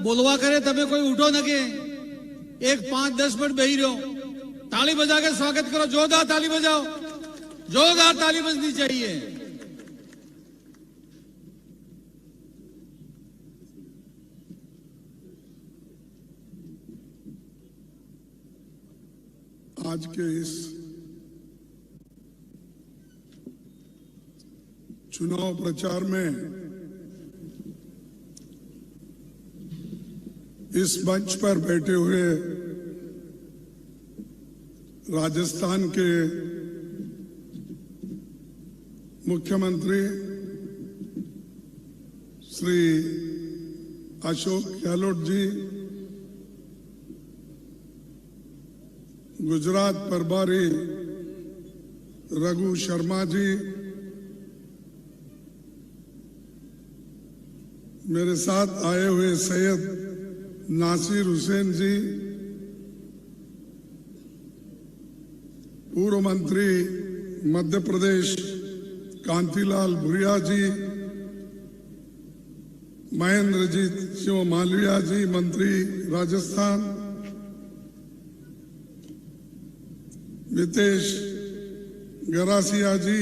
बोलवा करे तबे कोई उठो न के एक 5-10 मिनट बेही रहो, ताली बजा के स्वागत करो, जोरदार ताली बजाओ, जोरदार ताली बजनी चाहिए। आज के इस चुनाव प्रचार में इस मंच पर बैठे हुए राजस्थान के मुख्यमंत्री श्री अशोक गहलोत जी, गुजरात प्रभारी रघु शर्मा जी, मेरे साथ आए हुए सैयद नासिर हुसैन जी, पूर्व मंत्री मध्य प्रदेश कांतिलाल भूरिया जी, महेंद्रजीत सिंह मालविया जी, मंत्री राजस्थान, मितेश गरासिया जी,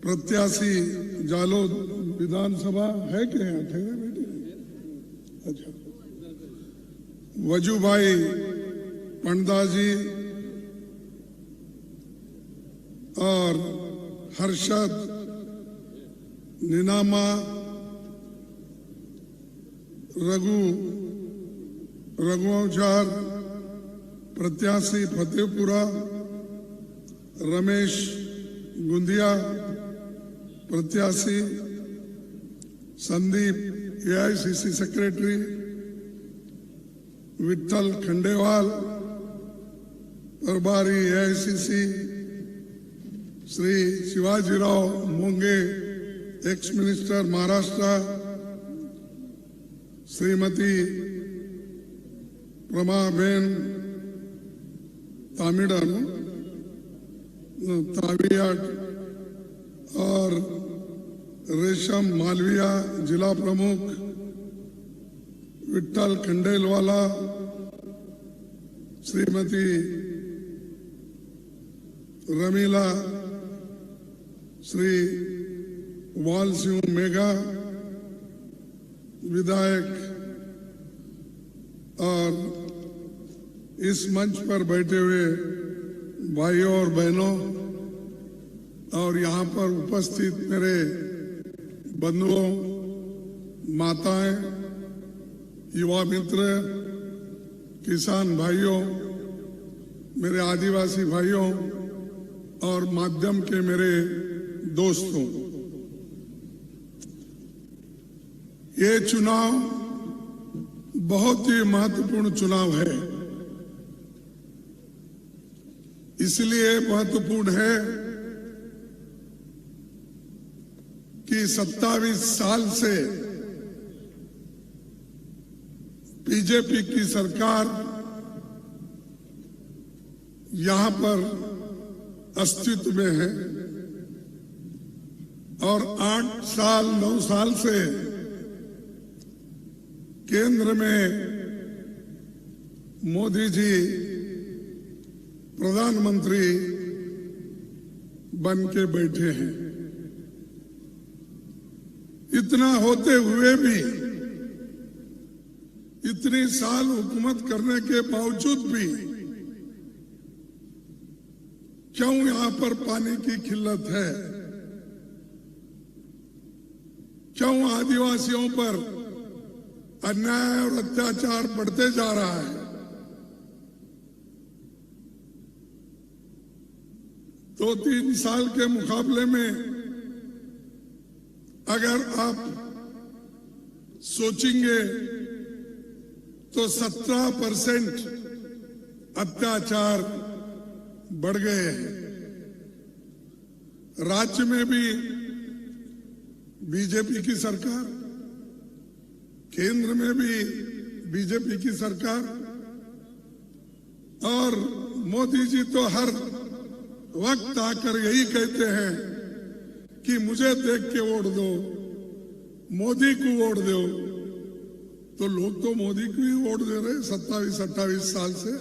प्रत्याशी जालोद विधानसभा है क्या यहाँ ठहरे बैठे? अच्छा, वजूभाई पंडा जी और हर्षद निनामा, रघुवंशार प्रत्याशी फतेहपुरा, रमेश गुंदिया प्रत्याशी, संदीप एआईसीसी सेक्रेटरी, विठल खंडेवाल प्रभारी AICC, Shri Shivajirao Monge ex minister Maharashtra, Shrimati Pramaben Taviyat और रेशम मालविया जिला प्रमुख, विठल खंडेलवाला, श्रीमती रमीला, श्री वाल सिंह मेघा विधायक, और इस मंच पर बैठे हुए भाइयों और बहनों और यहाँ पर उपस्थित मेरे बंधुओं, माताएं, युवा मित्र, किसान भाइयों, मेरे आदिवासी भाइयों और माध्यम के मेरे दोस्तों, ये चुनाव बहुत ही महत्वपूर्ण चुनाव है। इसलिए महत्वपूर्ण है कि 27 साल से बीजेपी की सरकार यहां पर अस्तित्व में है और 8-9 साल से केंद्र में मोदी जी प्रधानमंत्री बन के बैठे हैं। इतना होते हुए भी, इतने साल हुकूमत करने के बावजूद भी क्यों यहां पर पानी की किल्लत है? क्यों आदिवासियों पर अन्याय और अत्याचार बढ़ते जा रहा है? तो 3 साल के मुकाबले में अगर आप सोचेंगे तो 17% अत्याचार बढ़ गए हैं। राज्य में भी बीजेपी की सरकार, केंद्र में भी बीजेपी की सरकार, और मोदी जी तो हर वक्त आकर यही कहते हैं कि मुझे देख के वोट दो, मोदी को वोट दो, तो लोग तो मोदी को ही वोट दे रहे 27-28 साल से,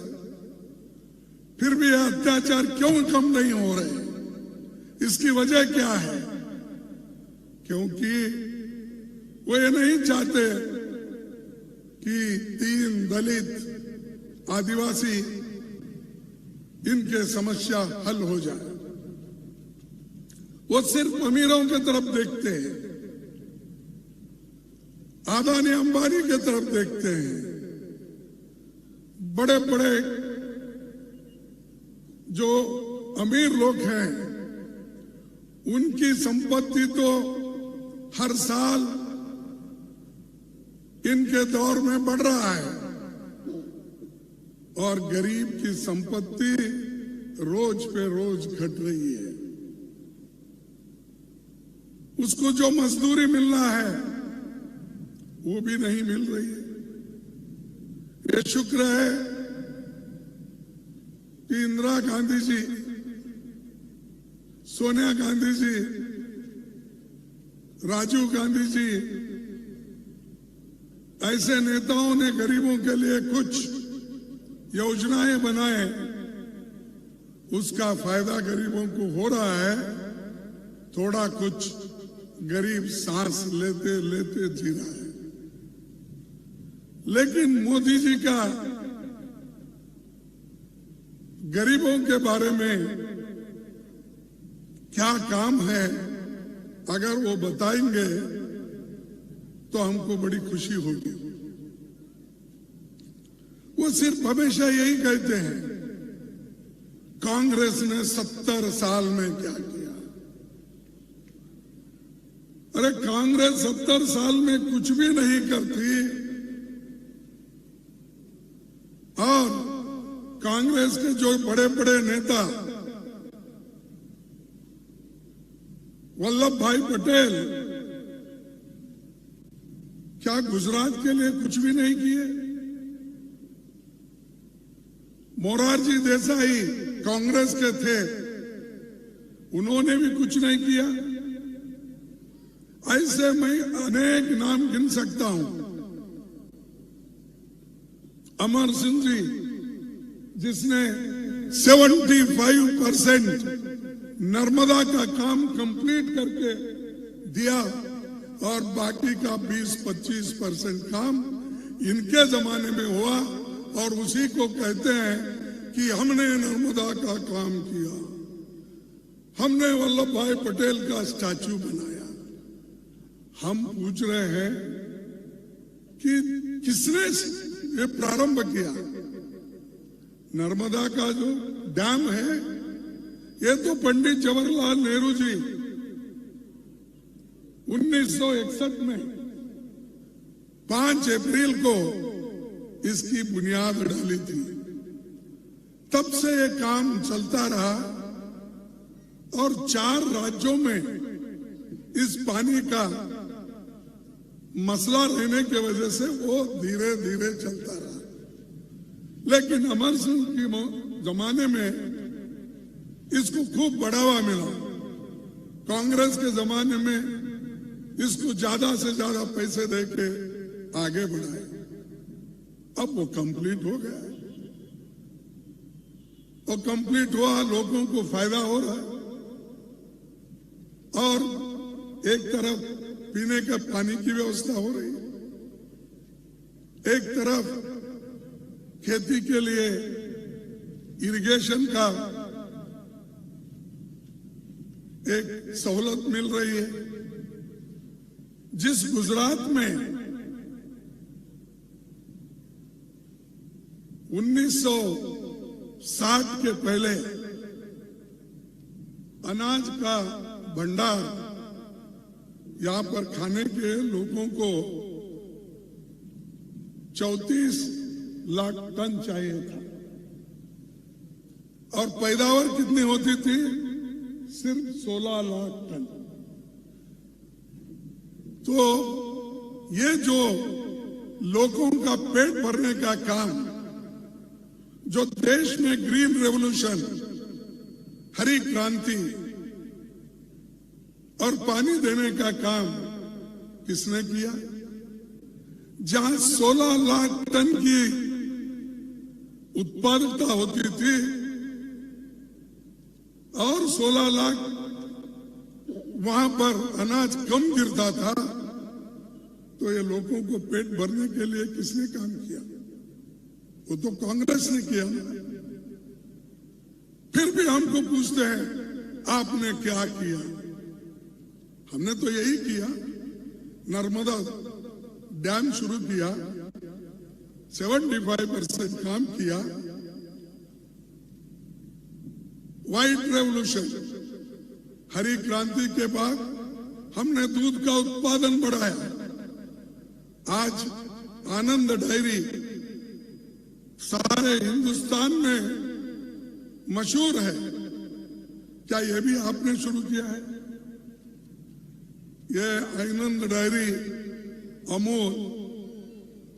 फिर भी यह अत्याचार क्यों कम नहीं हो रहे? इसकी वजह क्या है? क्योंकि वो ये नहीं चाहते कि 3 दलित आदिवासी इनके समस्या हल हो जाए। वो सिर्फ अमीरों की तरफ देखते हैं, अदानी अंबानी की तरफ देखते हैं। बड़े बड़े जो अमीर लोग हैं उनकी संपत्ति तो हर साल इनके दौर में बढ़ रहा है और गरीब की संपत्ति रोज पे रोज घट रही है। उसको जो मजदूरी मिलना है वो भी नहीं मिल रही है। ये शुक्र है कि इंदिरा गांधी जी, सोनिया गांधी जी, राजीव गांधी जी ऐसे नेताओं ने गरीबों के लिए कुछ योजनाएं बनाए, उसका फायदा गरीबों को हो रहा है। थोड़ा कुछ गरीब सांस लेते लेते जी रहा है। लेकिन मोदी जी का गरीबों के बारे में क्या काम है, अगर वो बताएंगे तो हमको बड़ी खुशी होगी। वो सिर्फ हमेशा यही कहते हैं कांग्रेस ने 70 साल में क्या किया। अरे कांग्रेस 70 साल में कुछ भी नहीं करती और कांग्रेस के जो बड़े बड़े नेता वल्लभ भाई पटेल क्या गुजरात के लिए कुछ भी नहीं किए? मोरारजी देसाई कांग्रेस के थे, उन्होंने भी कुछ नहीं किया। ऐसे मैं अनेक नाम गिन सकता हूं। अमर सिंह जी, जिसने 75% नर्मदा का काम कंप्लीट करके दिया और बाकी का 20-25% काम इनके जमाने में हुआ और उसी को कहते हैं कि हमने नर्मदा का काम किया, हमने वल्लभ भाई पटेल का स्टैचू बनाया। हम पूछ रहे हैं कि किसने ये प्रारंभ किया? नर्मदा का जो डैम है ये तो पंडित जवाहरलाल नेहरू जी 1961 में 5 अप्रैल को इसकी बुनियाद डाली थी। तब से ये काम चलता रहा और 4 राज्यों में इस पानी का मसला रहने की वजह से वो धीरे धीरे चलता रहा। लेकिन अमर सिंह के जमाने में इसको खूब बढ़ावा मिला। कांग्रेस के जमाने में इसको ज्यादा से ज्यादा पैसे देके आगे बढ़ाए। अब वो कंप्लीट हो गया और कंप्लीट हुआ, लोगों को फायदा हो रहा है और एक तरफ पीने का पानी की व्यवस्था हो रही है, एक तरफ खेती के लिए इरिगेशन का एक सहूलत मिल रही है। जिस गुजरात में 1960 के पहले अनाज का भंडार यहां पर खाने के लोगों को 34 लाख टन चाहिए था और पैदावार कितनी होती थी? सिर्फ 16 लाख टन। तो ये जो लोगों का पेट भरने का काम, जो देश में ग्रीन रेवोल्यूशन, हरी क्रांति और पानी देने का काम किसने किया? जहां 16 लाख टन की उत्पादकता होती थी और 16 लाख वहां पर अनाज कम गिरता था, तो ये लोगों को पेट भरने के लिए किसने काम किया? वो तो कांग्रेस ने किया। फिर भी हमको पूछते हैं आपने क्या किया? हमने तो यही किया, नर्मदा डैम शुरू किया, 75% काम किया, व्हाइट रेवोल्यूशन, हरी क्रांति के बाद हमने दूध का उत्पादन बढ़ाया। आज आनंद डेयरी सारे हिंदुस्तान में मशहूर है। क्या यह भी आपने शुरू किया है? ये आनंद डेयरी, अमूल,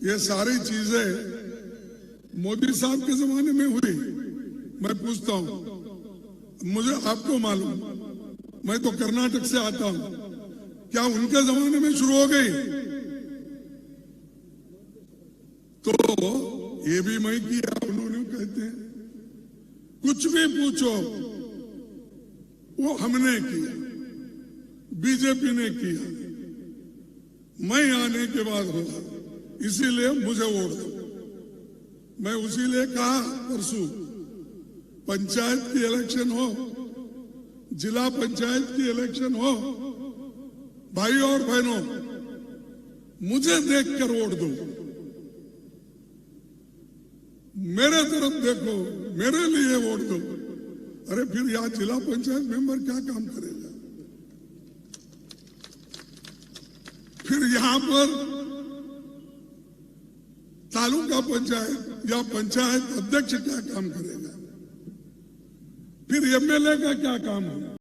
ये सारी चीजें मोदी साहब के जमाने में हुई। मैं पूछता हूं, मुझे आपको मालूम, मैं तो कर्नाटक से आता हूं, क्या उनके जमाने में शुरू हो गई? तो ये भी मैं किया, उन्होंने कहते हैं। कुछ भी पूछो, वो हमने किया, बीजेपी ने किया, मैं आने के बाद हुआ, इसीलिए मुझे वोट दो। मैं उसीलिए कहा परसों पंचायत की इलेक्शन हो, जिला पंचायत की इलेक्शन हो, भाई और बहनों, मुझे देखकर वोट दो, मेरे तरफ देखो, मेरे लिए वोट दो। अरे फिर यहां जिला पंचायत मेंबर क्या काम करेगा? फिर यहां पर तालुका पंचायत या पंचायत अध्यक्ष क्या काम करेगा? फिर एमएलए का क्या काम है?